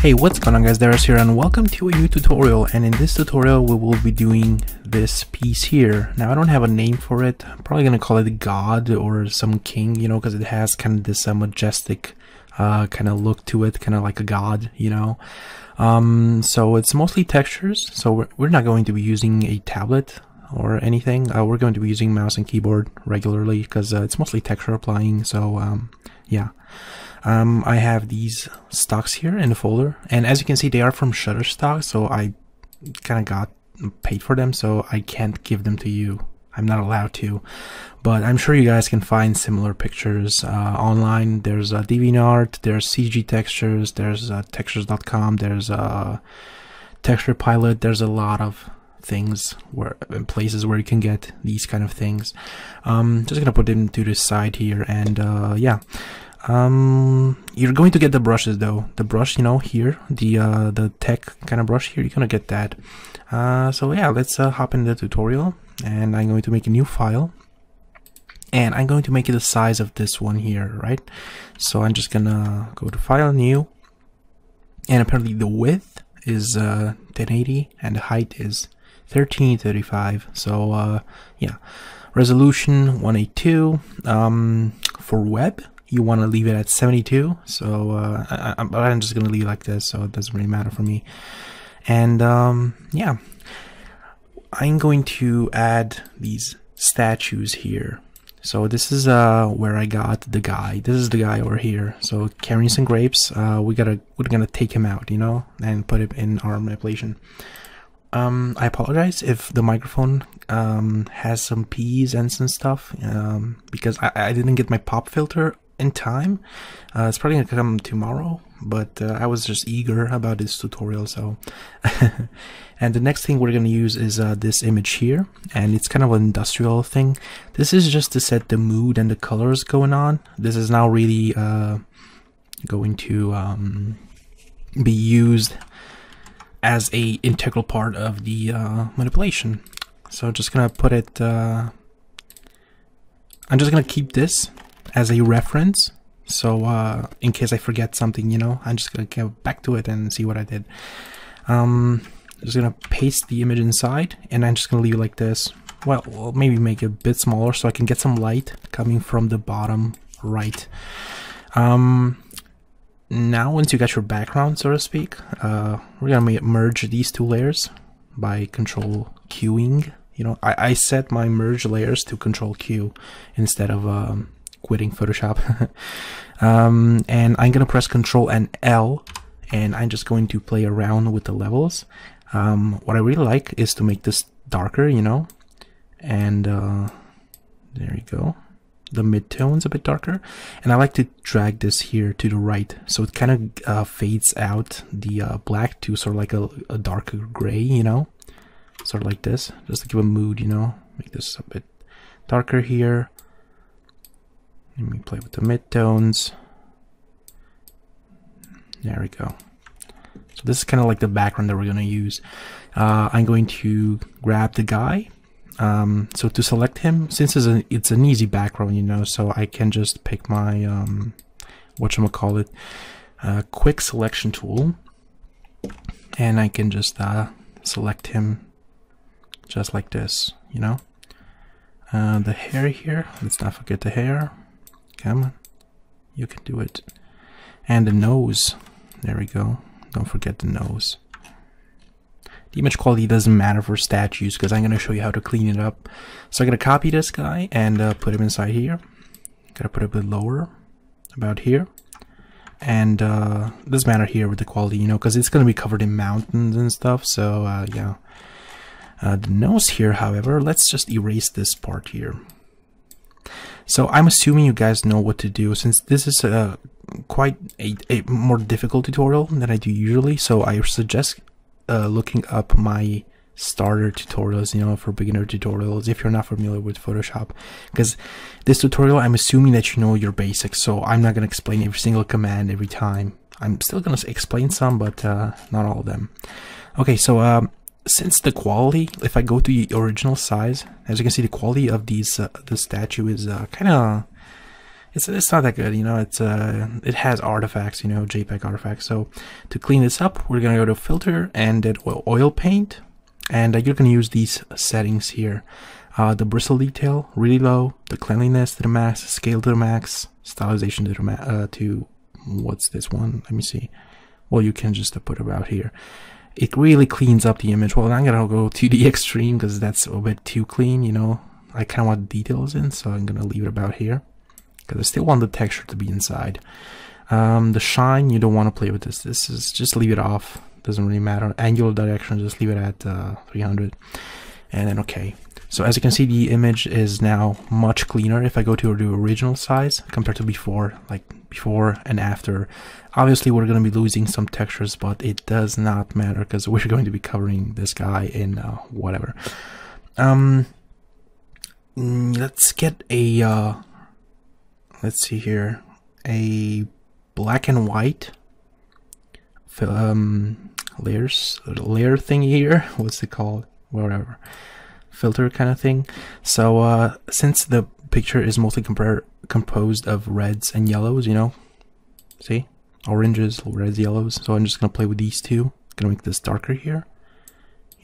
Hey, what's going on guys, Darius here and welcome to a new tutorial. And in this tutorial we will be doing this piece here. Now I don't have a name for it. I'm probably gonna call it God or some king, you know, because it has kind of this majestic kind of look to it, kind of like a god, you know. So it's mostly textures, so we're not going to be using a tablet or anything. We're going to be using mouse and keyboard regularly because it's mostly texture applying. So yeah. I have these stocks here in the folder, and as you can see they are from Shutterstock, so I kind of got paid for them, so I can't give them to you. I'm not allowed to, but I'm sure you guys can find similar pictures online. There's DeviantArt, there's CG Textures, there's textures.com, there's Texture Pilot. There's a lot of things places where you can get these kind of things. Just gonna put them to the side here, and yeah. You're going to get the brushes though. The brush, you know, here, the tech kind of brush here, you're gonna get that. So yeah, let's hop into the tutorial, and I'm going to make a new file, and I'm going to make it the size of this one here, right? So I'm just gonna go to File, New, and apparently the width is 1080 and the height is 1335. So yeah, resolution 182. For web, you want to leave it at 72, so I'm just gonna leave it like this, so it doesn't really matter for me. And yeah, I'm going to add these statues here. So this is where I got the guy. This is the guy over here, so carrying some grapes. We're gonna take him out, you know, and put it in our manipulation. I apologize if the microphone has some P's and some stuff, because I didn't get my pop filter in time. It's probably gonna come tomorrow, but I was just eager about this tutorial, so and the next thing we're gonna use is this image here, and it's kind of an industrial thing. This is just to set the mood and the colors going on. This is now really going to be used as a integral part of the manipulation. So just gonna put it I'm just gonna keep this as a reference, so in case I forget something, you know, I'm just gonna go back to it and see what I did. Just gonna paste the image inside, and I'm just gonna leave it like this. Well, maybe make it a bit smaller so I can get some light coming from the bottom right. Now once you got your background, so to speak, we're gonna merge these two layers by Control Qing. You know, I set my merge layers to Control Q instead of quitting Photoshop. And I'm gonna press Control and L, and I'm just going to play around with the levels. What I really like is to make this darker, you know, and there you go. The mid-tone's a bit darker, and I like to drag this here to the right, so it kind of fades out the black to sort of like a darker gray, you know, sort of like this, just to give a mood, you know. Make this a bit darker here. Let me play with the mid-tones. There we go. So this is kind of like the background that we're going to use. I'm going to grab the guy. So to select him, since it's an easy background, you know, so I can just pick my whatchamacallit, quick selection tool, and I can just select him just like this, you know. The hair here, let's not forget the hair. Come on, you can do it. And the nose, there we go. Don't forget the nose. The image quality doesn't matter for statues because I'm going to show you how to clean it up. So I'm going to copy this guy and put him inside here. Gotta put it a bit lower, about here. And it doesn't matter here with the quality, you know, because it's going to be covered in mountains and stuff. So yeah. The nose here, however, let's just erase this part here. So I'm assuming you guys know what to do, since this is quite a more difficult tutorial than I do usually. So I suggest looking up my starter tutorials, you know, for beginner tutorials if you're not familiar with Photoshop, because this tutorial, I'm assuming that you know your basics, so I'm not going to explain every single command every time. I'm still going to explain some, but not all of them. Okay, so since the quality, if I go to the original size, as you can see, the quality of these the statue is kind of it's not that good, you know. It has artifacts, you know, JPEG artifacts. So to clean this up, we're gonna go to filter and then oil paint, and you're gonna use these settings here. The bristle detail really low, the cleanliness to the max, scale to the max, stylization to the to what's this one? Let me see. Well, you can just put about here. It really cleans up the image. Well, I'm gonna go to the extreme because that's a bit too clean, you know. I kind of want details in, so I'm gonna leave it about here because I still want the texture to be inside. The shine, you don't want to play with this. This is just leave it off. Doesn't really matter. Angular direction, just leave it at 300, and then okay. So as you can see, the image is now much cleaner if I go to the original size compared to before, like before and after. Obviously, we're going to be losing some textures, but it does not matter because we're going to be covering this guy in whatever. Let's get a, let's see here, a black and white layer thing here. What's it called? Whatever. Filter kind of thing. So since the picture is mostly composed of reds and yellows, you know, see, oranges, reds, yellows. So I'm just gonna play with these two. Gonna make this darker here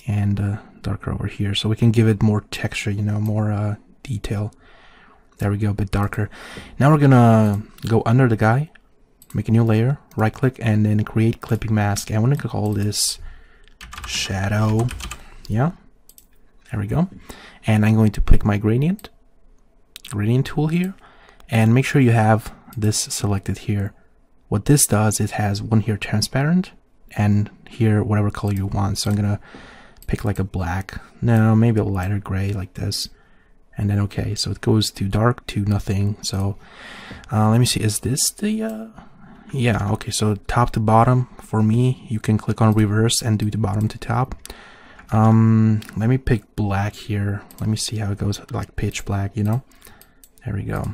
and darker over here, so we can give it more texture, you know, more detail. There we go, a bit darker. Now we're gonna go under the guy, make a new layer, right click, and then create clipping mask. And I'm gonna call this shadow. Yeah. There we go. And I'm going to pick my gradient tool here, and make sure you have this selected here. What this does, it has one here transparent, and here whatever color you want. So I'm gonna pick like a black, no, maybe a lighter gray like this, and then okay. So it goes to dark to nothing. So let me see, is this the yeah, okay. So top to bottom for me, you can click on reverse and do the bottom to top. Let me pick black here. Let me see how it goes, like pitch black, you know. There we go.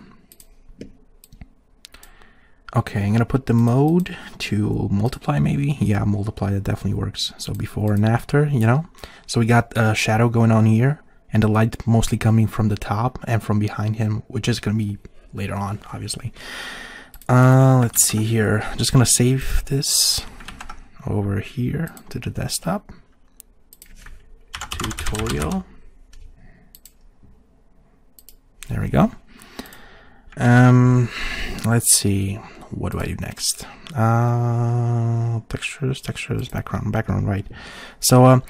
Okay, I'm gonna put the mode to multiply, maybe. Yeah, multiply, that definitely works. So before and after, you know. So we got a shadow going on here, and the light mostly coming from the top and from behind him, which is gonna be later on, obviously. Let's see here. I'm just gonna save this over here to the desktop. Tutorial. There we go. Let's see, what do I do next? Textures, background, right. So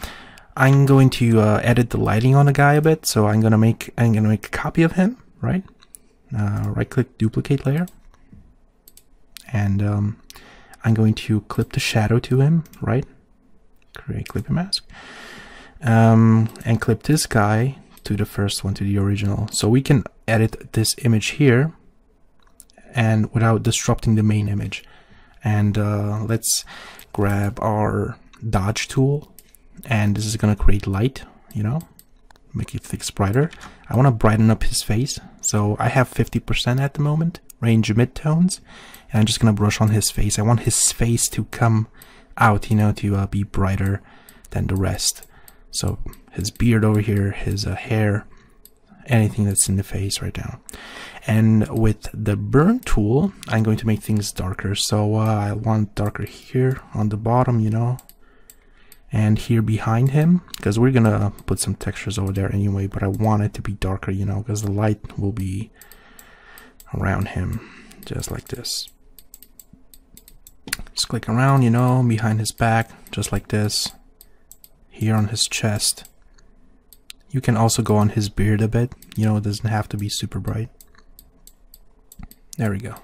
I'm going to edit the lighting on the guy a bit. So I'm gonna make a copy of him, right? Right click, duplicate layer, and I'm going to clip the shadow to him, right? Create clipping mask. And clip this guy to the first one, to the original, so we can edit this image here and without disrupting the main image. And let's grab our dodge tool, and this is gonna create light, you know, make it fix brighter. I want to brighten up his face, so I have 50% at the moment, range midtones, and I'm just gonna brush on his face. I want his face to come out, you know, to be brighter than the rest. So his beard over here, his hair, anything that's in the face right now. And with the burn tool, I'm going to make things darker. So I want darker here on the bottom, you know, and here behind him, because we're gonna put some textures over there anyway, but I want it to be darker, you know, because the light will be around him, just like this. Just click around, you know, behind his back, just like this. Here on his chest. You can also go on his beard a bit, you know, it doesn't have to be super bright. There we go.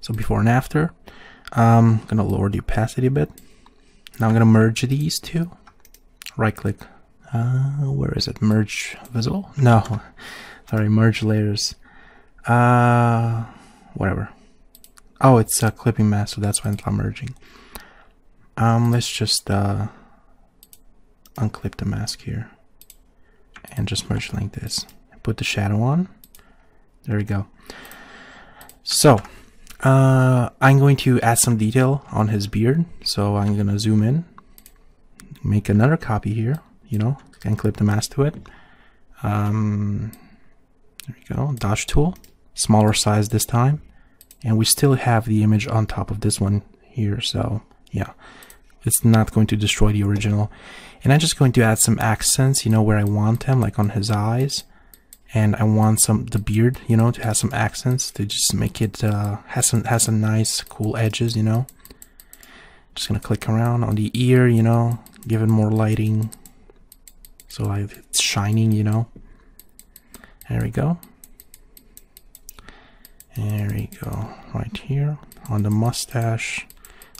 So before and after, I'm gonna lower the opacity a bit. Now I'm gonna merge these two. Right click. Where is it? Merge visible? No, sorry, merge layers. Whatever. Oh, it's a clipping mask, so that's why it's not merging. Let's just unclip the mask here and just merge like this. Put the shadow on. There we go. So I'm going to add some detail on his beard. So I'm gonna zoom in, make another copy here, you know, and clip the mask to it. There we go. Dodge tool. smaller size this time, and we still have the image on top of this one here. So yeah, it's not going to destroy the original. And I'm just going to add some accents, you know, where I want them, like on his eyes. And I want the beard, you know, to have some accents, to just make it has some nice cool edges, you know. Just gonna click around on the ear, you know, give it more lighting, so like it's shining, you know. There we go. There we go. Right here on the mustache,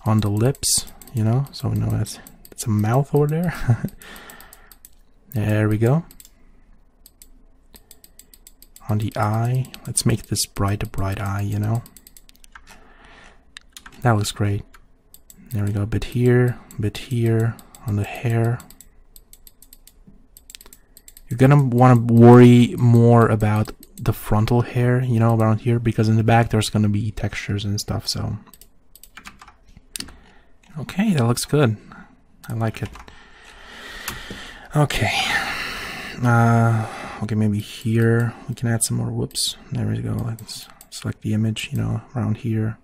on the lips, you know, so we know that's it's a mouth over there. There we go. On the eye, let's make this bright eye, you know. That looks great. There we go. A bit here on the hair. You're gonna want to worry more about the frontal hair, you know, around here, because in the back there's gonna be textures and stuff. So okay, that looks good. I like it. Okay. Okay, maybe here we can add some more. Whoops. There we go. Let's select the image, you know, around here.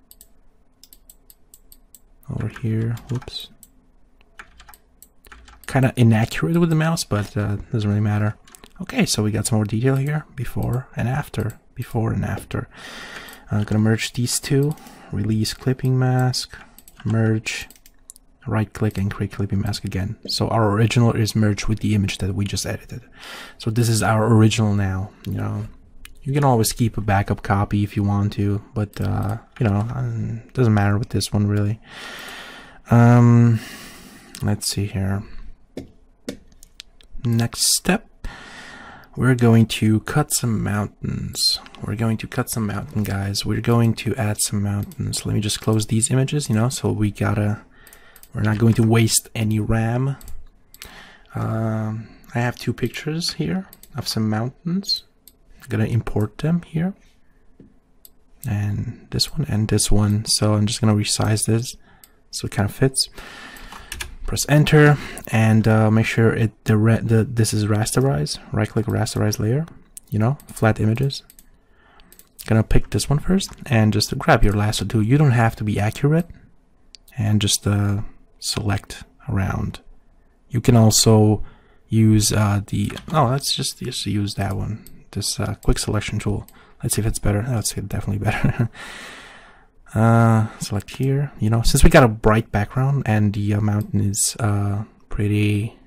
Over here. Whoops. Kind of inaccurate with the mouse, but doesn't really matter. Okay, so we got some more detail here. Before and after. Before and after. I'm gonna merge these two. Release clipping mask. Merge. Right click and create clipping mask again. So our original is merged with the image that we just edited. So this is our original now, you know. You can always keep a backup copy if you want to, but you know, it doesn't matter with this one really. Let's see here. Next step, we're going to cut some mountains. We're going to cut some mountain, guys. We're going to add some mountains. Let me just close these images, you know, so we're not going to waste any RAM. I have two pictures here of some mountains. I'm gonna import them here, and this one. So I'm just gonna resize this so it kind of fits. Press enter and make sure this is rasterize. Right click rasterize layer. You know, flat images. Gonna pick this one first and just grab your lasso tool. You don't have to be accurate, and just select around. You can also use let's just use that one, this quick selection tool. Let's see if it's better. Let's see, definitely better. Select here, you know, since we got a bright background and the mountain is pretty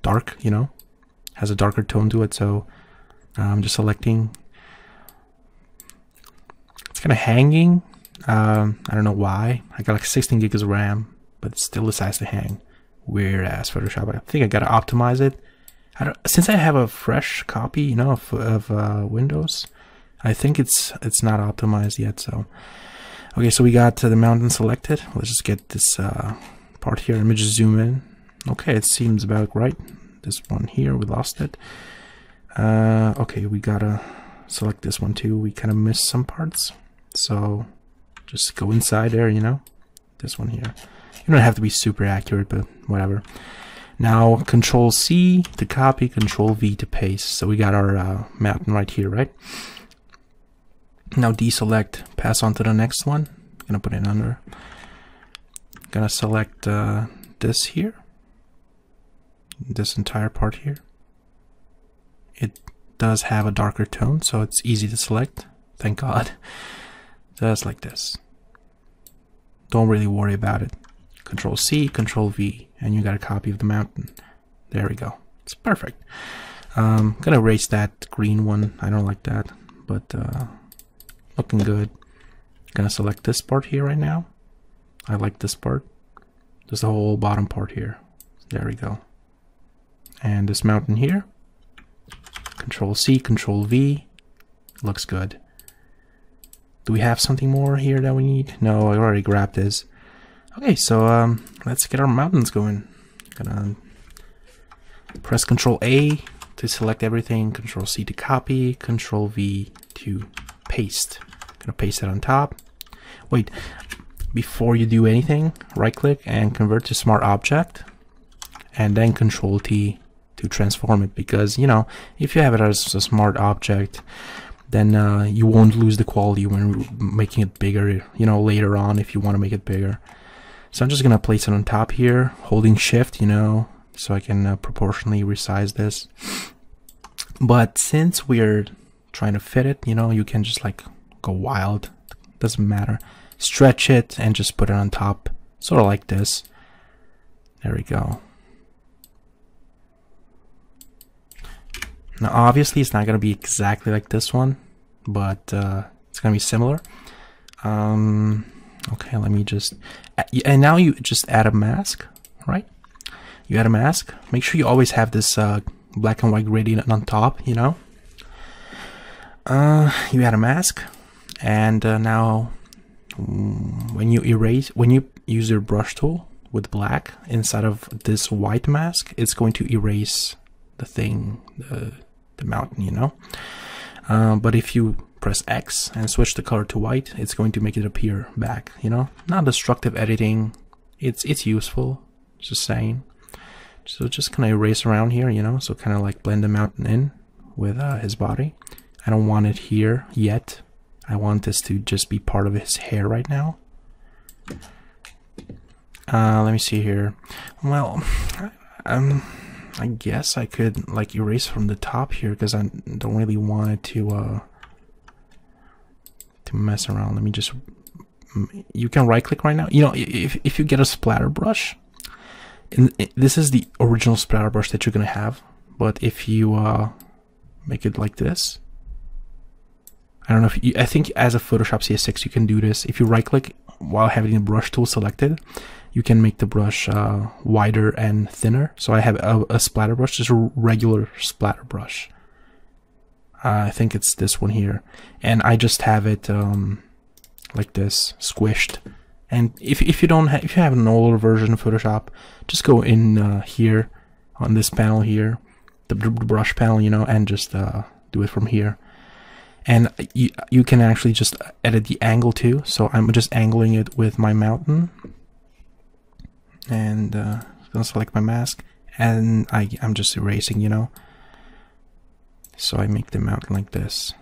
dark, you know, has a darker tone to it, so I'm just selecting. It's kind of hanging. I don't know why. I got like 16 gigs of RAM, but it still decides to hang. Weird ass Photoshop. I think I gotta optimize it. Since I have a fresh copy, you know, of Windows, I think it's not optimized yet. So, okay, so we got the mountain selected. Let's just get this part here. Let me just zoom in. Okay, it seems about right. This one here, we lost it. Okay, we gotta select this one too. We kind of missed some parts, so just go inside there, you know, this one here. You don't have to be super accurate, but whatever. Now Control C to copy, Control V to paste. So we got our mountain right here, right? Now deselect, pass on to the next one. Gonna put it under. Gonna select this here, this entire part here. It does have a darker tone, so it's easy to select. Thank God. Just like this. Don't really worry about it. Control C, Control V, and you got a copy of the mountain. There we go. It's perfect. I'm gonna erase that green one. I don't like that, but looking good. Gonna select this part here right now. I like this part. Just the whole bottom part here. There we go. And this mountain here. Control C, Control V. Looks good. Do we have something more here that we need? No, I already grabbed this. Okay, so let's get our mountains going. Gonna press Control A to select everything, Control C to copy, Control V to paste. Gonna paste it on top. Wait, before you do anything, right click and convert to Smart Object, and then Control T to transform it, because, you know, if you have it as a smart object, then you won't lose the quality when making it bigger, you know, later on if you want to make it bigger. So I'm just gonna place it on top here, holding shift, you know, so I can proportionally resize this. But since we're trying to fit it, you know, you can just like go wild, doesn't matter. Stretch it and just put it on top, sort of like this. There we go. Now obviously it's not going to be exactly like this one, but it's going to be similar. Okay, let me just, and now you just add a mask, right? You add a mask. Make sure you always have this black and white gradient on top, you know. You add a mask, and now when you use your brush tool with black inside of this white mask, it's going to erase the thing, the mountain, you know. But if you press X and switch the color to white, it's going to make it appear back, you know. Not destructive editing, it's useful, just saying. So just kind of erase around here, you know, so kind of like blend the mountain in with his body. I don't want it here yet. I want this to just be part of his hair right now. Let me see here. Well, I guess I could like erase from the top here because I don't really want it to mess around. Let me just, you can right click right now. You know, if you get a splatter brush, this is the original splatter brush that you're gonna have, but if you make it like this, I don't know if you, I think as a Photoshop CS6 you can do this. If you right click while having the brush tool selected, you can make the brush wider and thinner. So I have a splatter brush, just a regular splatter brush. I think it's this one here, and I just have it like this, squished. And if you don't have, if you have an older version of Photoshop, just go in here on this panel here, the brush panel, you know, and just do it from here. And you can actually just edit the angle too. So I'm just angling it with my mountain, and gonna select my mask, and I'm just erasing, you know. So I make the mountain like this,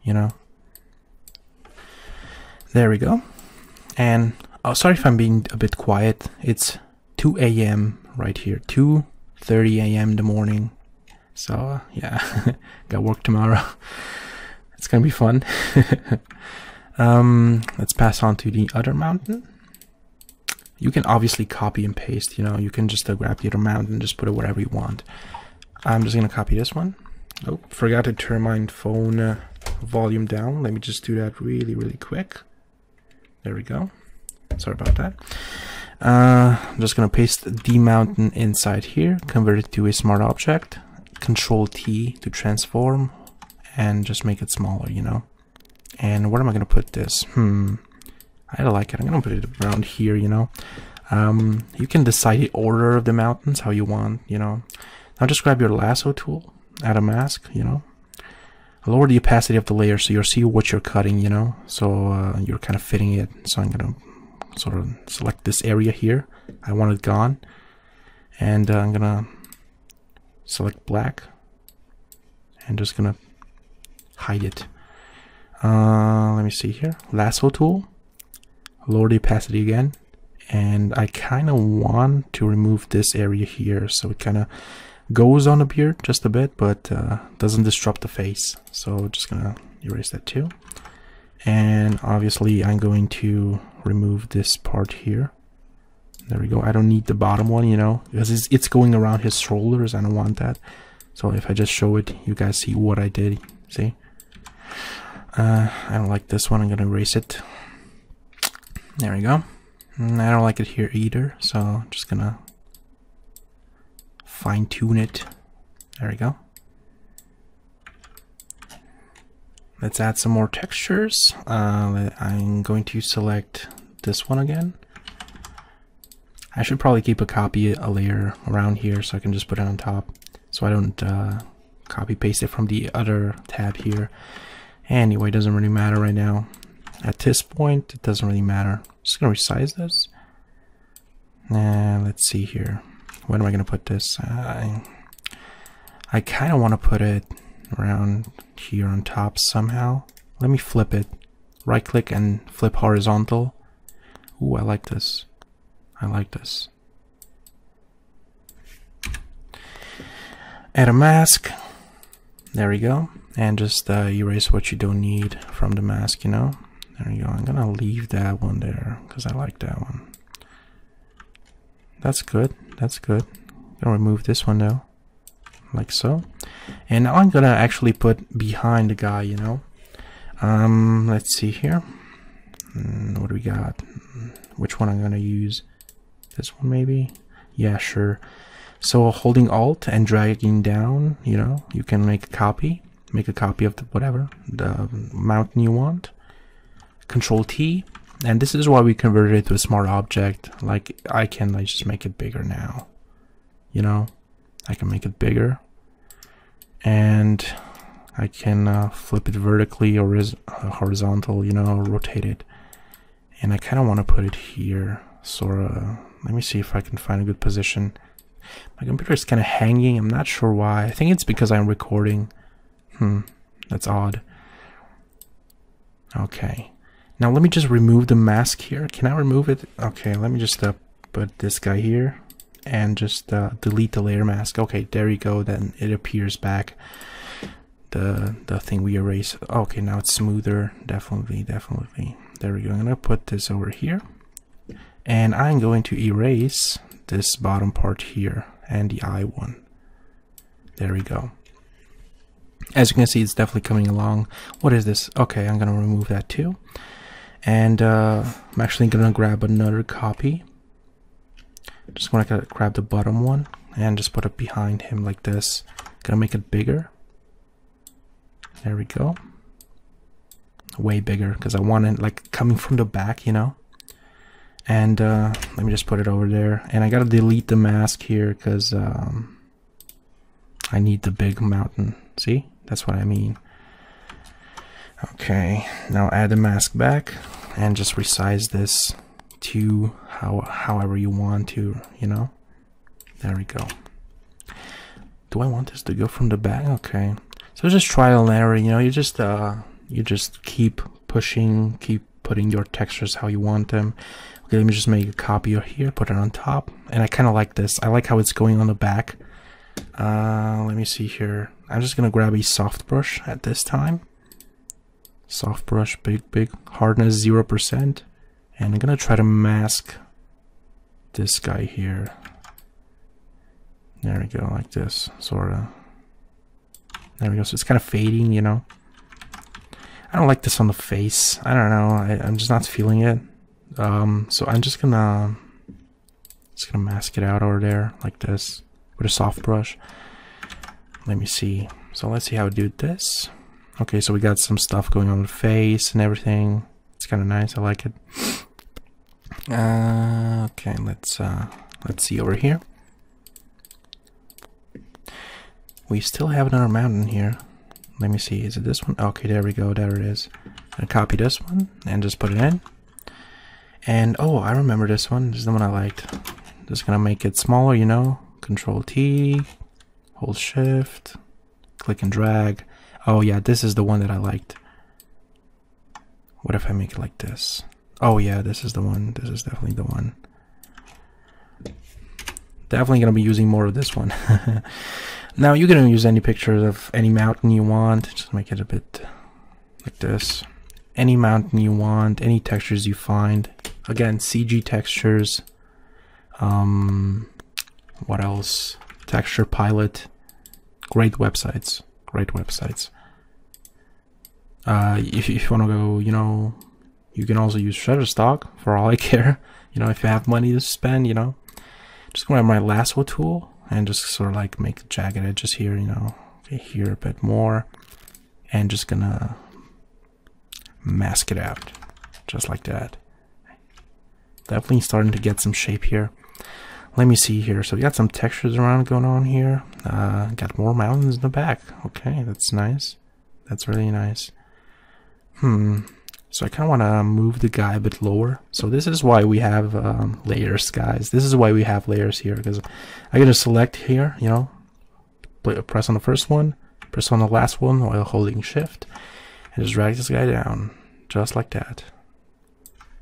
you know. There we go. And oh, sorry if I'm being a bit quiet. It's 2 a.m. right here, 2:30 a.m. in the morning. So yeah, got work tomorrow. It's gonna be fun. Let's pass on to the other mountain. You can obviously copy and paste, you know. You can just grab the other mountain and just put it wherever you want. I'm just gonna copy this one. Oh, forgot to turn my phone volume down. Let me just do that really quick. There we go. Sorry about that. I'm just gonna paste the mountain inside here, convert it to a smart object, Control T to transform, and just make it smaller, you know. And where am I gonna put this? I don't like it. I'm gonna put it around here, you know. You can decide the order of the mountains how you want, you know. Now just grab your lasso tool, add a mask, you know. Lower the opacity of the layer so you'll see what you're cutting, you know. So you're kind of fitting it. So I'm gonna sort of select this area here. I want it gone, and I'm gonna select black and just gonna hide it. Let me see here. Lasso tool, lower the opacity again, and I kind of want to remove this area here so it kind of goes on the beard just a bit, but doesn't disrupt the face. So just gonna erase that too. And obviously I'm going to remove this part here. There we go. I don't need the bottom one, you know, because it's going around his shoulders. I don't want that. So if I just show it, you guys see what I did. See? I don't like this one. I'm gonna erase it. There we go. I don't like it here either, so I'm just gonna fine tune it. There we go. Let's add some more textures. I'm going to select this one again. I should probably keep a layer around here so I can just put it on top, so I don't copy paste it from the other tab here. Anyway, it doesn't really matter right now. At this point, it doesn't really matter. I'm just gonna resize this. Let's see here. Where am I gonna put this? I kind of want to put it around here on top somehow. Let me flip it. Right click and flip horizontal. Ooh, I like this. I like this. Add a mask. There we go. And just erase what you don't need from the mask, you know. There you go. I'm gonna leave that one there because I like that one. That's good. That's good. I'm gonna remove this one though, like so. And now I'm gonna actually put behind the guy, you know. Let's see here. What do we got? Which one I'm gonna use? This one maybe? Yeah, sure. So holding Alt and dragging down, you know, you can make a copy. Make a copy of the whatever, the mountain you want. Control T. And this is why we converted it to a smart object. Like, I can like just make it bigger now. You know? I can make it bigger. And I can flip it vertically or horizontal, you know, rotate it. And I kind of want to put it here. Sorta. Let me see if I can find a good position. My computer is kind of hanging. I'm not sure why. I think it's because I'm recording. That's odd. Okay. Now let me just remove the mask here. Can I remove it? Okay, let me just put this guy here and just delete the layer mask. Okay, there you go. Then it appears back. The thing we erased. Okay, now it's smoother. Definitely. There we go. I'm gonna put this over here, and I'm going to erase this bottom part here and the eye one. There we go. As you can see, it's definitely coming along. What is this? Okay, I'm gonna remove that too. And I'm actually gonna grab another copy. Just gonna grab the bottom one and just put it behind him like this. Gonna make it bigger. There we go. Way bigger because I want it like coming from the back, you know. And let me just put it over there. And I gotta delete the mask here because I need the big mountain. See? That's what I mean. Okay, now add the mask back and just resize this to however you want to, you know. There we go. Do I want this to go from the back? Okay. So just trial and error, you know. You just keep pushing, keep putting your textures how you want them. Okay, let me just make a copy of here, put it on top. And I kind of like this. I like how it's going on the back. Let me see here. I'm just gonna grab a soft brush at this time. Soft brush, big, hardness 0%. And I'm gonna try to mask this guy here. There we go, like this, sorta. There we go, so it's kind of fading, you know. I don't like this on the face. I don't know, I'm just not feeling it. So I'm just gonna mask it out over there, like this, with a soft brush. Let me see. So let's see how to do this. Okay, so we got some stuff going on the face and everything. It's kind of nice. I like it. Okay, let's see over here. We still have another mountain here. Let me see. Is it this one? Okay, there we go. There it is. I'm gonna copy this one and just put it in. And oh, I remember this one. This is the one I liked. Just gonna make it smaller, you know. Control T. Hold Shift, click and drag. Oh yeah, this is the one that I liked. What if I make it like this? Oh yeah, this is the one. This is definitely the one. Definitely gonna be using more of this one. Now you can use any pictures of any mountain you want. Just make it a bit like this. Any mountain you want, any textures you find. Again, CG textures. What else? Texture Pilot. Great websites. If you want to go, you know, you can also use Shutterstock for all I care. You know, if you have money to spend, you know. Just grab my lasso tool and just sort of like make jagged edges here, you know. Okay, here a bit more. And just gonna mask it out. Just like that. Definitely starting to get some shape here. Let me see here. So we got some textures around going on here. Got more mountains in the back. Okay, that's nice. That's really nice. So I kind of want to move the guy a bit lower. So this is why we have layers, guys. This is why we have layers here, because I'm going to select here, you know, press on the first one, Press on the last one while holding shift and just drag this guy down, just like that.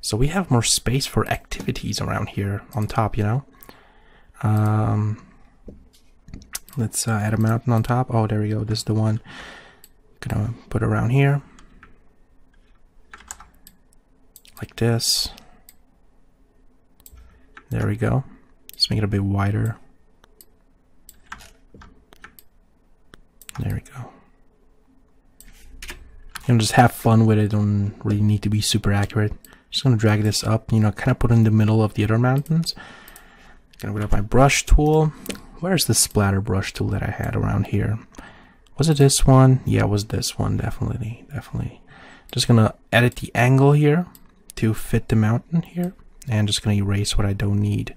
So we have more space for activities around here on top, you know. Let's add a mountain on top. Oh, there we go. This is the one. Gonna put it around here. Like this. There we go. Let's make it a bit wider. There we go. And just have fun with it. Don't really need to be super accurate. Just gonna drag this up, you know, kind of put it in the middle of the other mountains. Gonna put up my brush tool. Where's the splatter brush tool that I had around here? Was it this one? Yeah, it was this one, definitely. Just gonna edit the angle here to fit the mountain here, and just gonna erase what I don't need.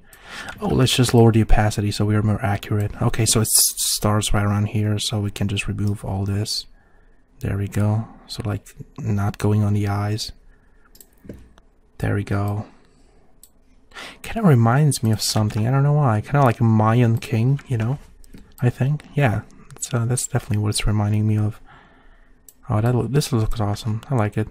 Oh, let's just lower the opacity so we are more accurate. Okay, so it starts right around here, so we can just remove all this. There we go. So like not going on the eyes. There we go. Kind of reminds me of something. I don't know why. Kind of like a Mayan king, you know. I think. Yeah, that's definitely what it's reminding me of. Oh, this looks awesome. I like it.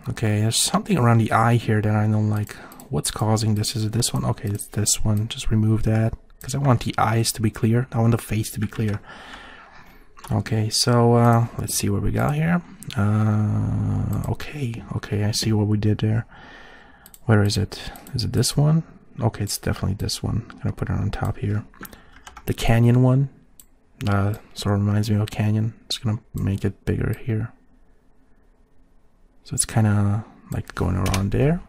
Okay, there's something around the eye here that I don't like. What's causing this? Is it this one? Okay, it's this one. Just remove that because I want the eyes to be clear. I want the face to be clear. Okay, so let's see what we got here. Okay, I see what we did there. Where is it? Is it this one? Okay, it's definitely this one. I'm gonna put it on top here. The canyon one sort of reminds me of a canyon. Just gonna make it bigger here. So it's kind of like going around there.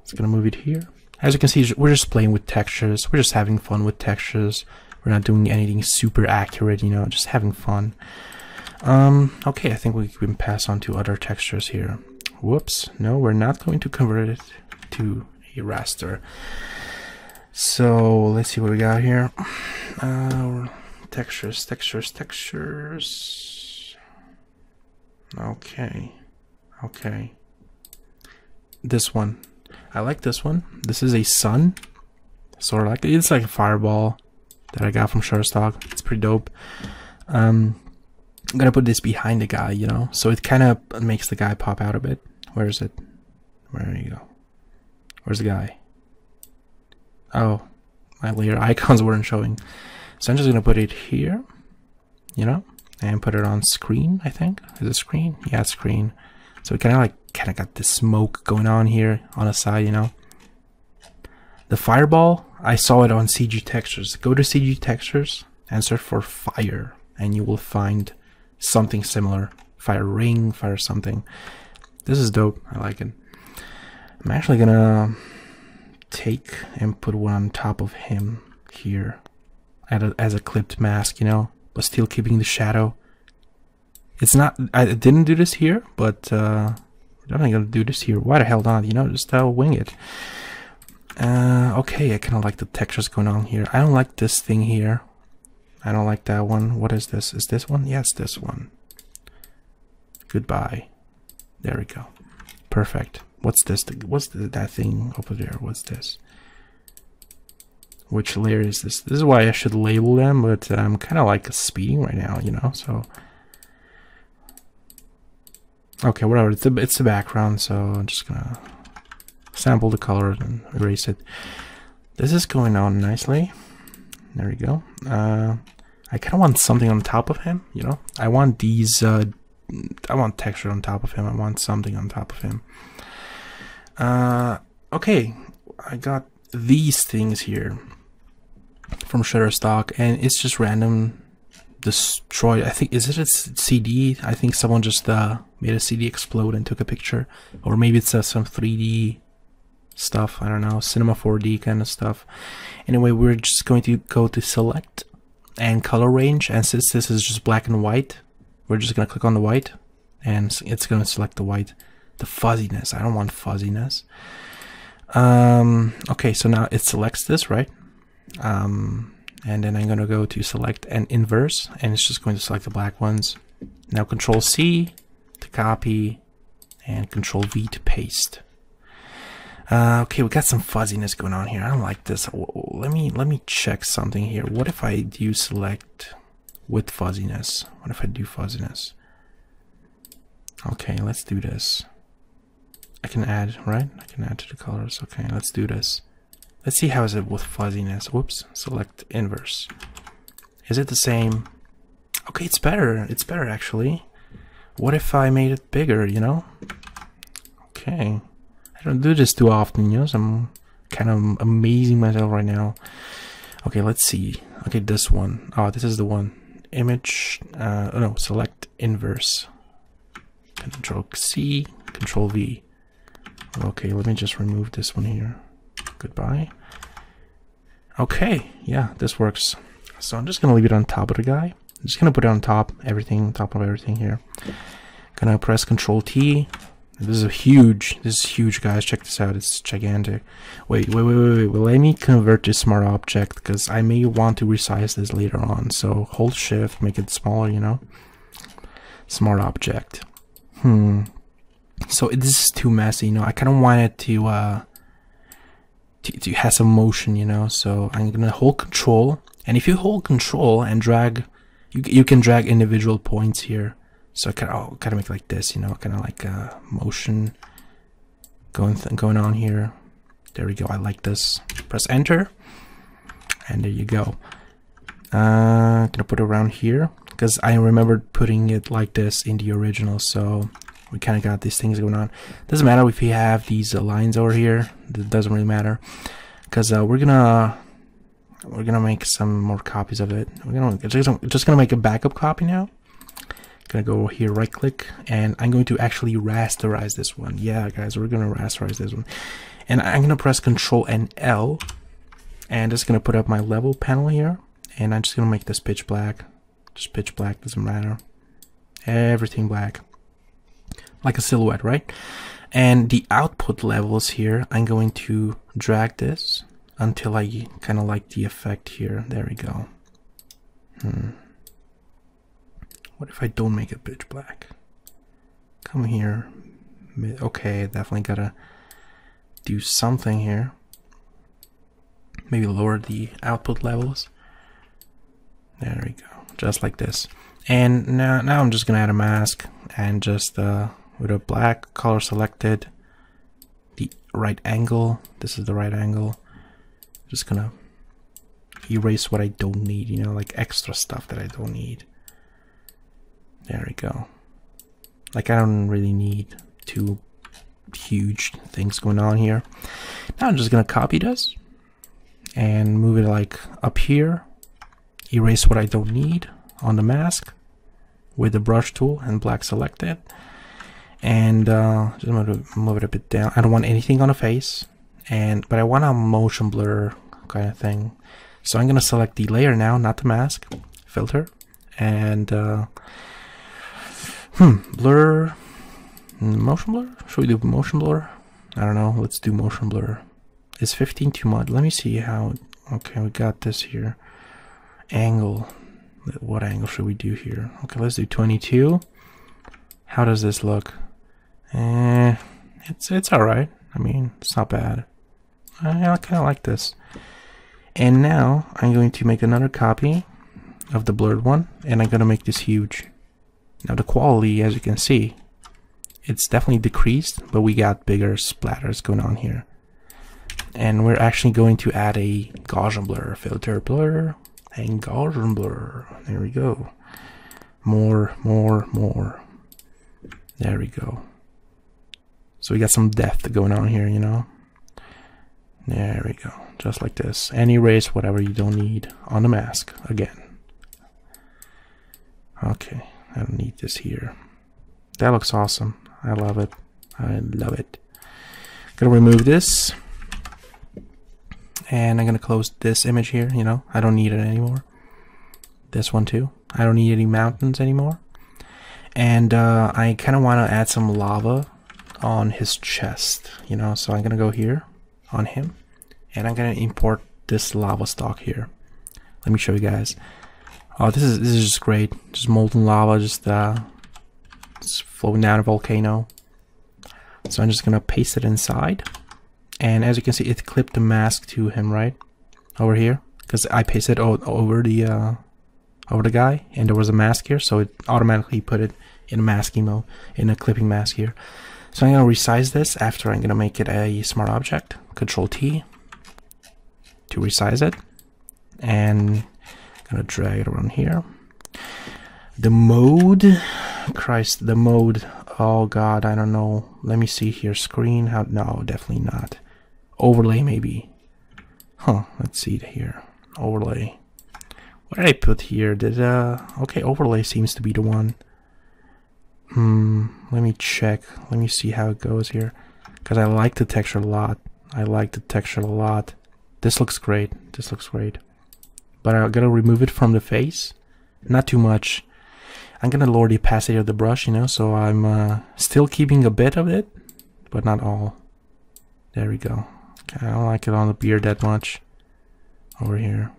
It's gonna move it here. As you can see, we're just playing with textures. We're just having fun with textures. We're not doing anything super accurate, you know, just having fun. Okay, I think we can pass on to other textures here. Whoops, no, we're not going to convert it to a raster. So let's see what we got here. Textures. Okay. This one. I like this one. This is a sun. Sort of like, it's like a fireball that I got from Shutterstock. It's pretty dope. I'm gonna put this behind the guy, you know, so it kind of makes the guy pop out a bit. Where is it? Where you go? Where's the guy? Oh, my layer icons weren't showing. So I'm just gonna put it here, you know, and put it on screen. I think is it screen? Yeah, screen. So it kind of got this smoke going on here on the side, you know. The fireball, I saw it on CG textures. Go to CG textures and search for fire, and you will find something similar. Fire ring, fire something. This is dope. I like it. I'm actually gonna take and put one on top of him here as a clipped mask, you know, but still keeping the shadow. It's not, I didn't do this here, but we're definitely gonna do this here. Why the hell not? You know, just wing it. Okay, I kind of like the textures going on here. I don't like this thing here. I don't like that one. What is this? Is this one? Yes, this one. Goodbye. There we go. Perfect. What's this? What's that thing over there? What's this? Which layer is this? This is why I should label them, but I'm kind of like speeding right now, you know, so. Okay, whatever. It's the background, so I'm just gonna sample the color and erase it. This is going on nicely. There we go. I kind of want something on top of him, you know. I want these. I want texture on top of him. I want something on top of him. Okay, I got these things here from Shutterstock, and it's just random destroyed. I think, is it a CD? I think someone just made a CD explode and took a picture, or maybe it's some 3D stuff. I don't know, Cinema 4D kind of stuff. Anyway, we're just going to go to select and color range, and since this is just black and white, we're just gonna click on the white, and it's gonna select the white. The fuzziness, I don't want fuzziness. Okay, so now it selects this, right? And then I'm gonna go to select and inverse, and it's just going to select the black ones. Now Control C to copy, and Control V to paste. Okay, we got some fuzziness going on here. I don't like this. Let me check something here. What if I do select with fuzziness. What if I do fuzziness? Okay, let's do this. I can add, right? I can add to the colors. Okay, let's do this. Let's see how is it with fuzziness. Whoops, select inverse. Is it the same? Okay, it's better. It's better actually. What if I made it bigger, you know? Okay. I don't do this too often, you know, so I'm kind of amazing myself right now. Okay, let's see. Okay, this one. Oh, this is the one. Image, no, select inverse. Control C, Control V. Okay, let me just remove this one here. Goodbye. Okay, yeah, this works. So I'm just gonna leave it on top of the guy. I'm just gonna put it on top, top of everything here. Gonna press Control T. This is huge, guys. Check this out. It's gigantic. Wait. Well, let me convert to smart object because I may want to resize this later on. So hold Shift, make it smaller, you know. Smart object. So this is too messy, you know. I kind of want it to have some motion, you know. So I'm gonna hold Control, and if you hold Control and drag, you can drag individual points here. So I kind of make like this, you know, kind of like motion going on here. There we go. I like this. Press Enter, and there you go. Gonna put it around here because I remembered putting it like this in the original. So we kind of got these things going on. Doesn't matter if you have these lines over here. It doesn't really matter because we're gonna make some more copies of it. We're just gonna make a backup copy now. Gonna go here, right click, and I'm going to actually rasterize this one. Yeah, guys, we're gonna rasterize this one, and I'm gonna press Control and L, and just gonna put up my level panel here, and I'm just gonna make this pitch black. Just pitch black, doesn't matter. Everything black, like a silhouette, right? And the output levels here, I'm going to drag this until I kind of like the effect here. There we go. What if I don't make it pitch black? Come here. Okay, definitely gotta do something here. Maybe lower the output levels. There we go. Just like this. And now I'm just gonna add a mask and just with a black color selected, the right angle. This is the right angle. Just gonna erase what I don't need, you know, like extra stuff that I don't need. There we go. Like I don't really need two huge things going on here. Now I'm just gonna copy this and move it like up here. Erase what I don't need on the mask with the brush tool and black selected. And just move it a bit down. I don't want anything on the face, but I want a motion blur kind of thing. So I'm gonna select the layer now, not the mask. Filter and blur, motion blur? Should we do motion blur? I don't know, let's do motion blur. Is 15 too much? Let me see how, okay, we got this here. Angle, what angle should we do here? Okay, let's do 22. How does this look? It's alright. I mean, it's not bad. I kind of like this. And now I'm going to make another copy of the blurred one, and I'm going to make this huge. Now the quality, as you can see, it's definitely decreased, but we got bigger splatters going on here. And we're actually going to add a Gaussian blur, filter blur, and Gaussian blur. There we go. More. There we go. So we got some depth going on here, you know. There we go. Just like this. And erase whatever you don't need on the mask again. Okay. I don't need this here. That looks awesome. I love it. I love it. Gonna remove this. And I'm gonna close this image here, you know. I don't need it anymore. This one too. I don't need any mountains anymore. And I kind of want to add some lava on his chest, you know. So I'm gonna go here on him. And I'm gonna import this lava stock here. Let me show you guys. Oh, this is just great. Just molten lava, just flowing down a volcano. So I'm just gonna paste it inside, and as you can see, it clipped the mask to him right over here because I pasted over the over the guy, and there was a mask here, so it automatically put it in masking mode, in a clipping mask here. So I'm gonna resize this after I'm gonna make it a smart object. Control T to resize it, and I'm gonna drag it around here. The mode, Christ, the mode. Oh God, I don't know. Let me see here. Screen, how? No, definitely not. Overlay, maybe. Huh? Let's see here. Overlay. What did I put here? Okay, overlay seems to be the one. Let me check. Let me see how it goes here, because I like the texture a lot. I like the texture a lot. This looks great. This looks great. But I gotta remove it from the face. Not too much. I'm gonna lower the opacity of the brush, you know, so I'm still keeping a bit of it, but not all. There we go. Okay, I don't like it on the beard that much. Over here.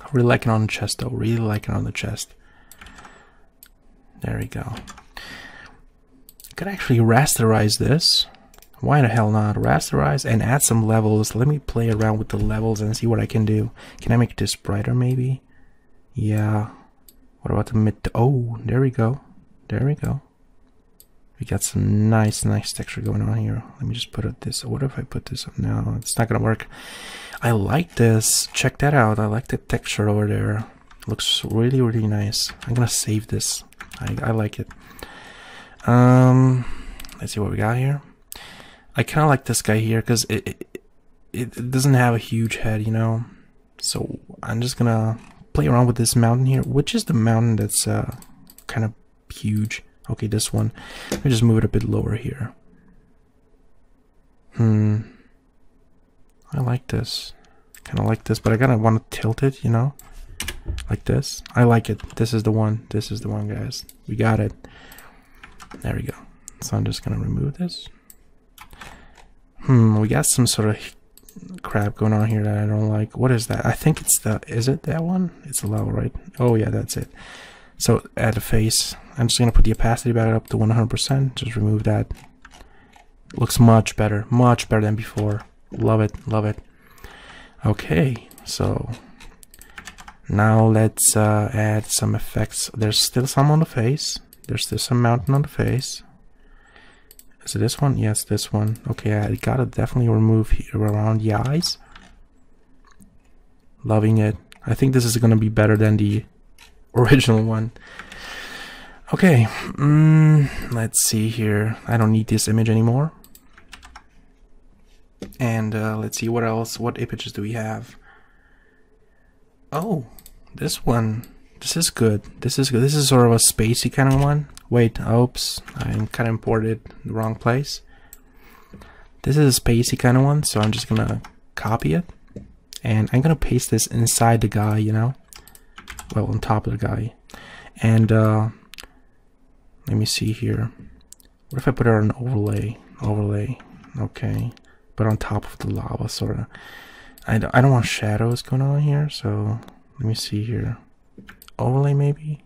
I really like it on the chest though. Really like it on the chest. There we go. I could actually rasterize this. Why the hell not? Rasterize and add some levels. Let me play around with the levels and see what I can do. Can I make this brighter maybe? Yeah. What about the mid? Oh, there we go. There we go. We got some nice texture going on here. Let me just put it this. What if I put this up? No, it's not gonna work. I like this. Check that out. I like the texture over there. Looks really, really nice. I'm gonna save this. I like it. Let's see what we got here. I kind of like this guy here because it doesn't have a huge head, you know. So I'm just gonna play around with this mountain here. Which is the mountain that's kind of huge? Okay, this one. Let me just move it a bit lower here. I like this. Kind of like this, but I kind of want to tilt it, you know, like this. I like it. This is the one. This is the one, guys. We got it. There we go. So I'm just gonna remove this. We got some sort of crap going on here that I don't like. What is that? I think it's the. Is it that one? It's the level, right? Oh yeah, that's it. So add a face. I'm just gonna put the opacity back up to 100%. Just remove that. Looks much better than before. Love it, love it. Okay, so now let's add some effects. There's still some on the face. There's still some mountain on the face. Is it this one? Yes, this one. Okay, I gotta definitely remove here around the eyes. Loving it. I think this is gonna be better than the original one. Okay, let's see here. I don't need this image anymore. And let's see what else. What images do we have? Oh, this one. This is good. This is good. This is sort of a spacey kind of one. Wait, oops, I kind of imported the wrong place. This is a spacey kind of one, so I'm just gonna copy it, and I'm gonna paste this inside the guy, you know, well, on top of the guy. And let me see here. What if I put it on overlay? Overlay, okay, but on top of the lava, sort of. I don't want shadows going on here, so let me see here. Overlay maybe.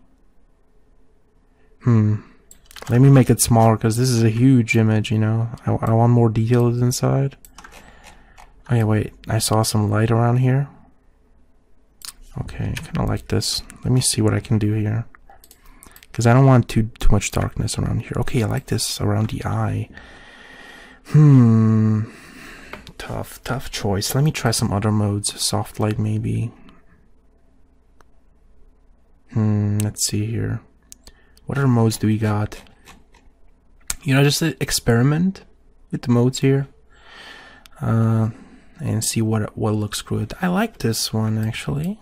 Let me make it smaller because this is a huge image, you know. I want more details inside. Oh yeah, wait. I saw some light around here. Okay, kind of like this. Let me see what I can do here, because I don't want too much darkness around here. Okay, I like this around the eye. Tough choice. Let me try some other modes. Soft light maybe. Let's see here. What other modes do we got? You know, just experiment with the modes here, and see what looks good. I like this one actually.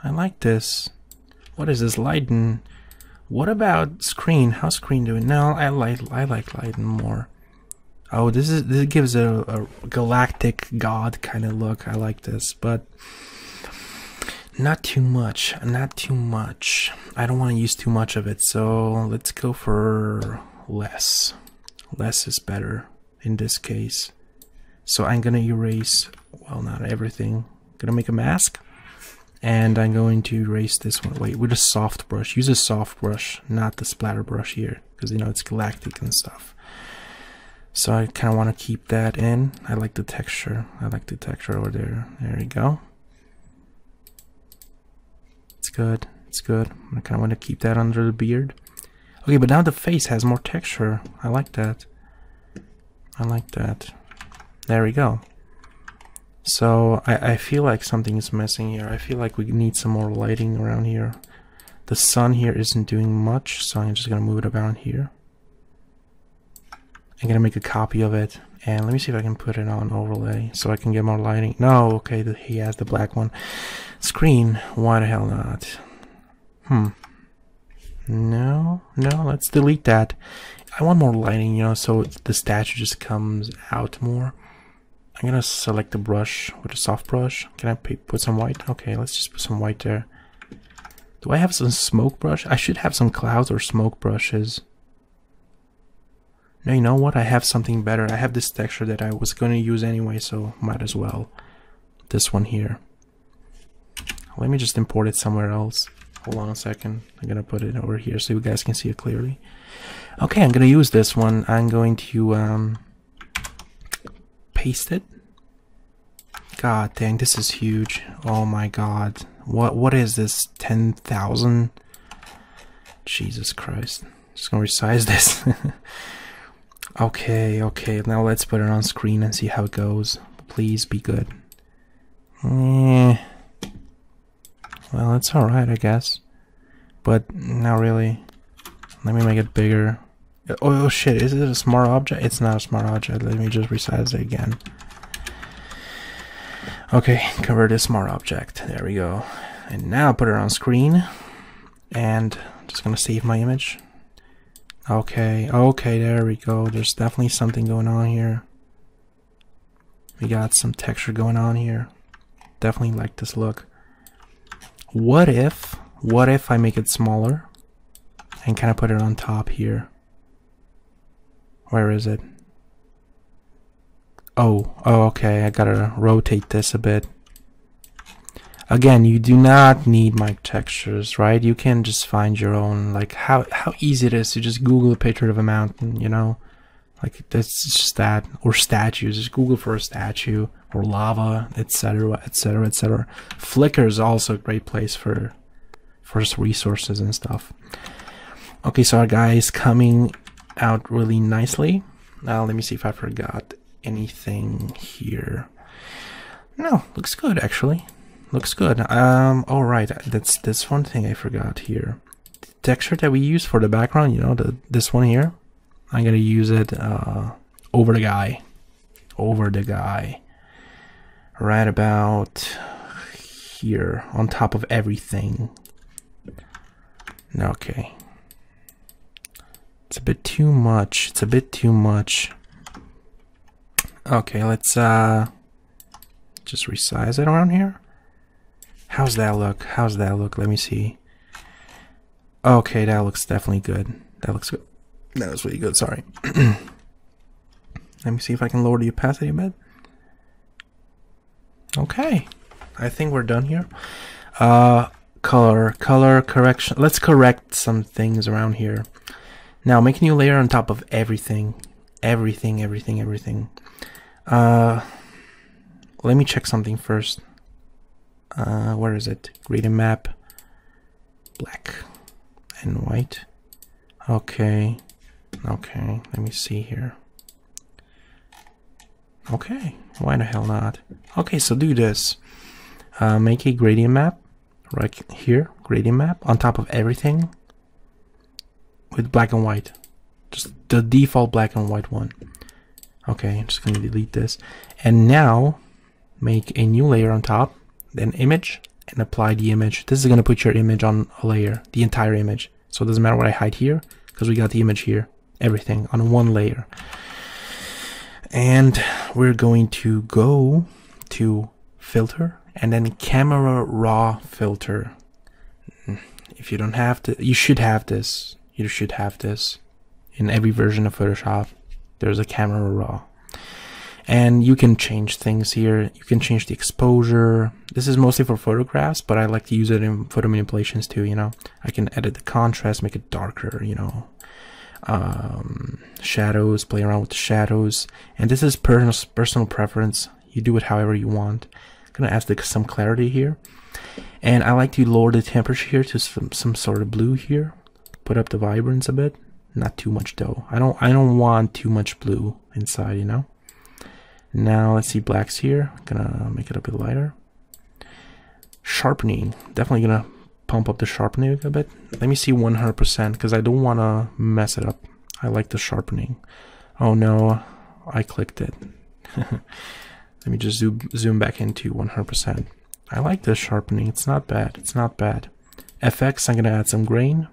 I like this. What is this? Lighten. What about screen? How's screen doing? No, I like lighten more. Oh, this gives a galactic god kind of look. I like this, but not too much. Not too much. I don't want to use too much of it, so let's go for less. Less is better in this case. So I'm gonna erase, well, not everything. I'm gonna make a mask, and I'm going to erase this one. Wait, with a soft brush. Use a soft brush, not the splatter brush here, because you know it's galactic and stuff. So I kind of want to keep that in. I like the texture. I like the texture over there. There we go. It's good. It's good. I kind of want to keep that under the beard. Okay, but now the face has more texture. I like that. I like that. There we go. So I feel like something is missing here. I feel like we need some more lighting around here. The sun here isn't doing much, so I'm just gonna move it around here. I'm gonna make a copy of it, and let me see if I can put it on overlay so I can get more lighting. No, okay, he has the black one. Screen, why the hell not? No, let's delete that. I want more lighting, you know, so the statue just comes out more. I'm gonna select the brush with a soft brush. Can I put some white? Okay, let's just put some white there. Do I have some smoke brush? I should have some clouds or smoke brushes. No, you know what? I have something better. I have this texture that I was going to use anyway, so might as well. This one here. Let me just import it somewhere else. Hold on a second. I'm going to put it over here so you guys can see it clearly. Okay, I'm going to use this one. I'm going to paste it. God dang, this is huge. Oh my god. What is this? 10,000? Jesus Christ. Just gonna resize this. Okay, now let's put it on screen and see how it goes. Please be good. Well, it's alright, I guess. But not really. Let me make it bigger. Oh shit, is it a smart object? It's not a smart object. Let me just resize it again. Okay, convert to smart object. There we go. And now put it on screen. And I'm just gonna save my image. Okay, there we go. There's definitely something going on here. We got some texture going on here. Definitely like this look. What if I make it smaller and kind of put it on top here? Where is it? Oh, okay, I gotta rotate this a bit. Again, you do not need my textures, right? You can just find your own, like how easy it is to just Google a picture of a mountain, you know? Like that's just that, or statues. Just Google for a statue or lava, etc., etc., etc. Flickr is also a great place for resources and stuff. Okay, so our guy is coming out really nicely. Now let me see if I forgot anything here. No, looks good actually. Looks good. All right, that's one thing I forgot here. The texture that we use for the background, you know, this one here. I'm gonna use it over the guy, right about here, on top of everything. Okay, it's a bit too much. It's a bit too much. Okay, let's just resize it around here. How's that look? How's that look? Let me see. Okay, that looks definitely good. That looks good. That was really good, sorry. Let me see if I can lower the opacity a bit. Okay, I think we're done here. Color correction. Let's correct some things around here. Now, make a new layer on top of everything. Everything. Let me check something first. Where is it? Gradient map. Black and white. Okay, let me see here. Okay, why the hell not? Okay, so do this. Make a gradient map right here, gradient map on top of everything with black and white. Just the default black and white one. Okay, I'm just gonna delete this. And now make a new layer on top, then image, and apply the image. This is gonna put your image on a layer, the entire image. So it doesn't matter what I hide here, because we got the image here, everything on one layer. And we're going to go to filter and then camera raw filter. If you don't have to, you should have this. You should have this in every version of Photoshop. There's a camera raw. And you can change things here. You can change the exposure. This is mostly for photographs, but I like to use it in photo manipulations too, you know. I can edit the contrast, make it darker, you know. Shadows, play around with the shadows. And this is personal preference. You do it however you want. I'm gonna add some clarity here. And I like to lower the temperature here to some sort of blue here. Put up the vibrance a bit. Not too much though. I don't want too much blue inside, you know. Now let's see blacks here. Gonna make it a bit lighter. Sharpening. Definitely gonna pump up the sharpening a bit. Let me see 100% because I don't want to mess it up. I like the sharpening. Oh no, I clicked it. Let me just zoom back into 100%. I like the sharpening. It's not bad. It's not bad. FX, I'm gonna add some grain.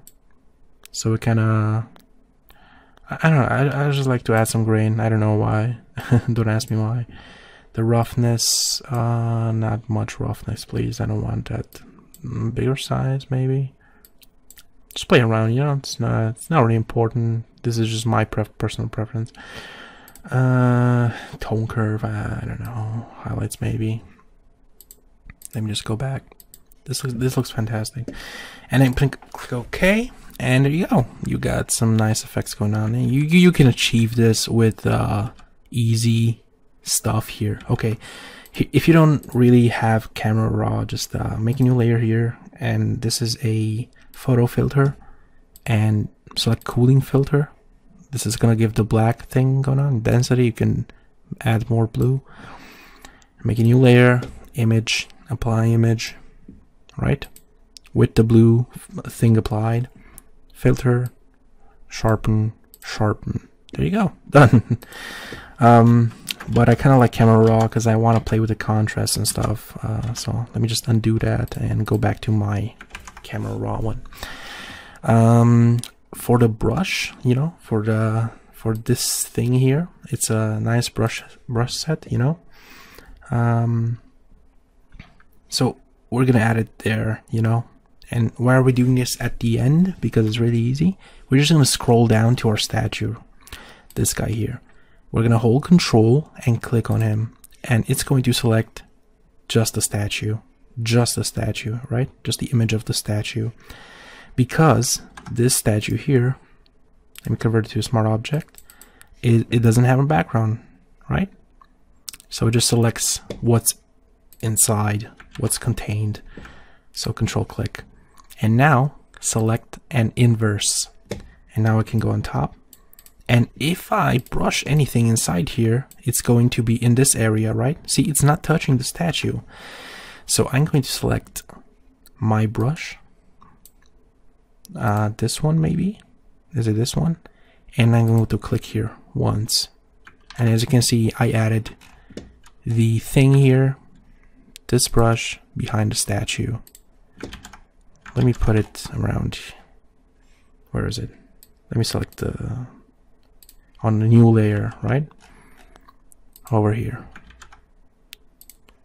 So it kind of, I don't know. I just like to add some grain. I don't know why. Don't ask me why. The roughness, not much roughness, please. I don't want that. Bigger size, maybe. Just play around. You know, it's not really important. This is just my personal preference. Tone curve. I don't know. Highlights, maybe. Let me just go back. This looks fantastic. And then click OK, and there you go. You got some nice effects going on. And you can achieve this with easy stuff here. Okay, if you don't really have Camera Raw, just make a new layer here, and this is a photo filter, and select cooling filter. This is gonna give the black thing going on. Density, you can add more blue. Make a new layer, image. Apply image, right, with the blue thing applied. Filter, sharpen. There you go, done. But I kind of like Camera Raw because I want to play with the contrast and stuff. So let me just undo that and go back to my Camera Raw one. For the brush, you know, for this thing here, it's a nice brush set, you know. So we're gonna add it there, you know. And why are we doing this at the end? Because it's really easy. We're just gonna scroll down to our statue, this guy here. We're gonna hold Control and click on him, and it's going to select just the statue, right? Just the image of the statue. Because this statue here, let me convert it to a smart object. It doesn't have a background, right? So it just selects what's inside, what's contained. So Control click, and now select and inverse, and now it can go on top. And if I brush anything inside here, it's going to be in this area, right? See, it's not touching the statue. So I'm going to select my brush, this one maybe, is it this one? And I'm going to click here once, and as you can see, I added the thing here, this brush behind the statue. Let me put it around, where is it? Let me select the, on the new layer, right? Over here.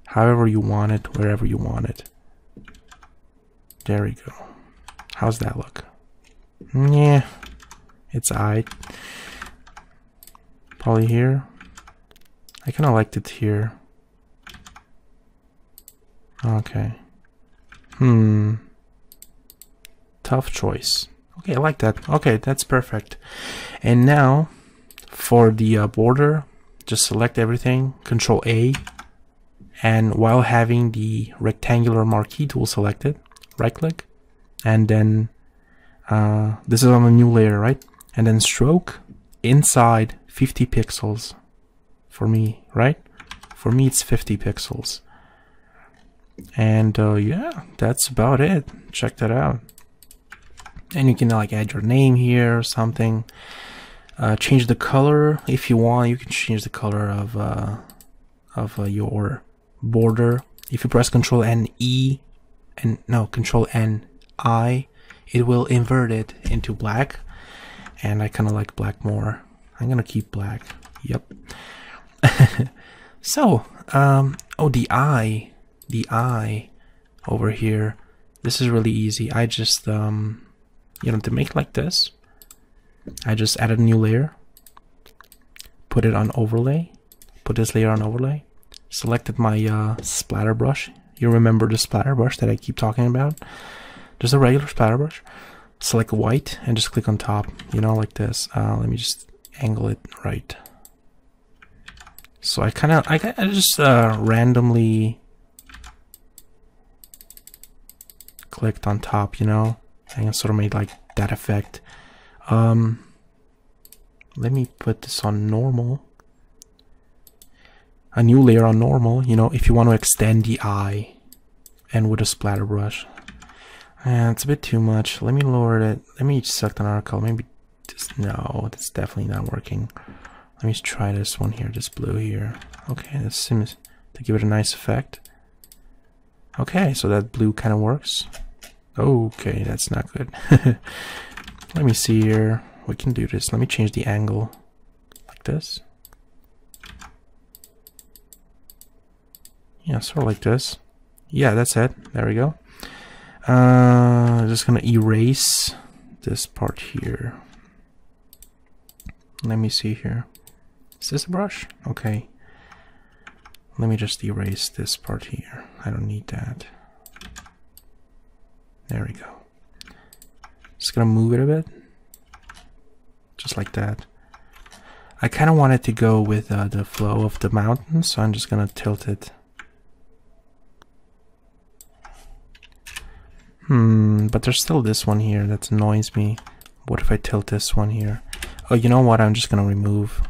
However you want it, wherever you want it. There we go. How's that look? Yeah, it's alright. Probably here. I kind of liked it here. Okay. Tough choice. Okay, I like that. Okay, that's perfect. And now for the border, just select everything, Control A, and while having the rectangular marquee tool selected, right click, and then this is on a new layer, right? And then stroke inside 50 pixels for me, right? For me it's 50 pixels. And yeah, that's about it. Check that out. And you can like add your name here or something. Change the color if you want. You can change the color of your border. If you press Control N E, and no, Control N I, it will invert it into black. And I kind of like black more. I'm gonna keep black. Yep. So, oh, the eye over here. This is really easy. I just you know, to make like this, I just added a new layer, put it on overlay, put this layer on overlay, selected my splatter brush. You remember the splatter brush that I keep talking about? Just a regular splatter brush. Select white and just click on top, you know, like this. Let me just angle it right. So I just randomly clicked on top, you know, and it sort of made like that effect. Let me put this on normal. A new layer on normal, you know, if you want to extend the eye, and with a splatter brush. And it's a bit too much. Let me lower it. Let me select another color. Maybe just, no, that's definitely not working. Let me try this one here, this blue here. Okay, this seems to give it a nice effect. Okay, so that blue kind of works. Okay, that's not good. Let me see here. We can do this. Let me change the angle like this. Yeah, sort of like this. Yeah, that's it. There we go. Just gonna erase this part here. Let me see here. Is this a brush? Okay. Let me just erase this part here. I don't need that. There we go. Just gonna move it a bit. Just like that. I kind of want it to go with the flow of the mountain, so I'm just gonna tilt it. But there's still this one here that annoys me. What if I tilt this one here? Oh, you know what? I'm just gonna remove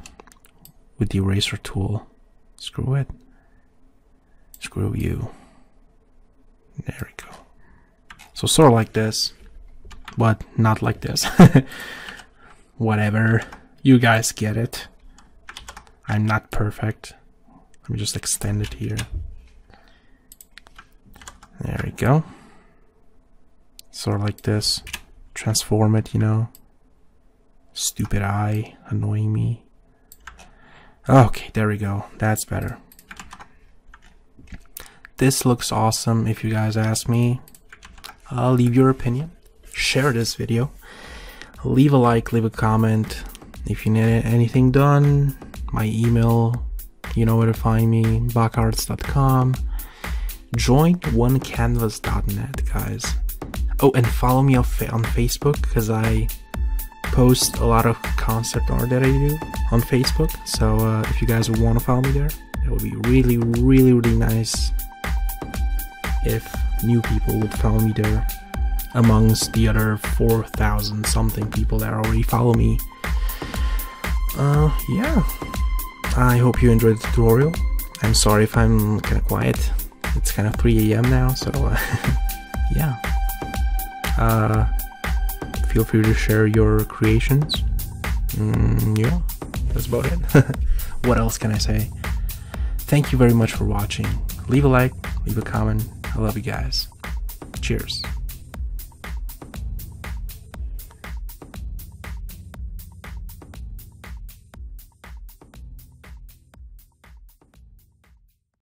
with the eraser tool. Screw it. Screw you. There we go. So sort of like this, but not like this. Whatever. You guys get it. I'm not perfect. Let me just extend it here. There we go. Sort of like this. Transform it, you know. Stupid eye annoying me. Okay, there we go. That's better. This looks awesome if you guys ask me. Leave your opinion. Share this video. Leave a like, leave a comment. If you need anything done, my email, you know where to find me, bakaarts.com. Join onecanvas.net, guys. Oh, and follow me on Facebook, because I post a lot of concept art that I do on Facebook. So if you guys want to follow me there, it would be really, really, really nice if new people would follow me there amongst the other 4,000 something people that already follow me. Yeah, I hope you enjoyed the tutorial. I'm sorry if I'm kind of quiet. It's kind of 3 AM now, so yeah. Feel free to share your creations. Yeah, that's about it. What else can I say? Thank you very much for watching. Leave a like, leave a comment. I love you guys. Cheers.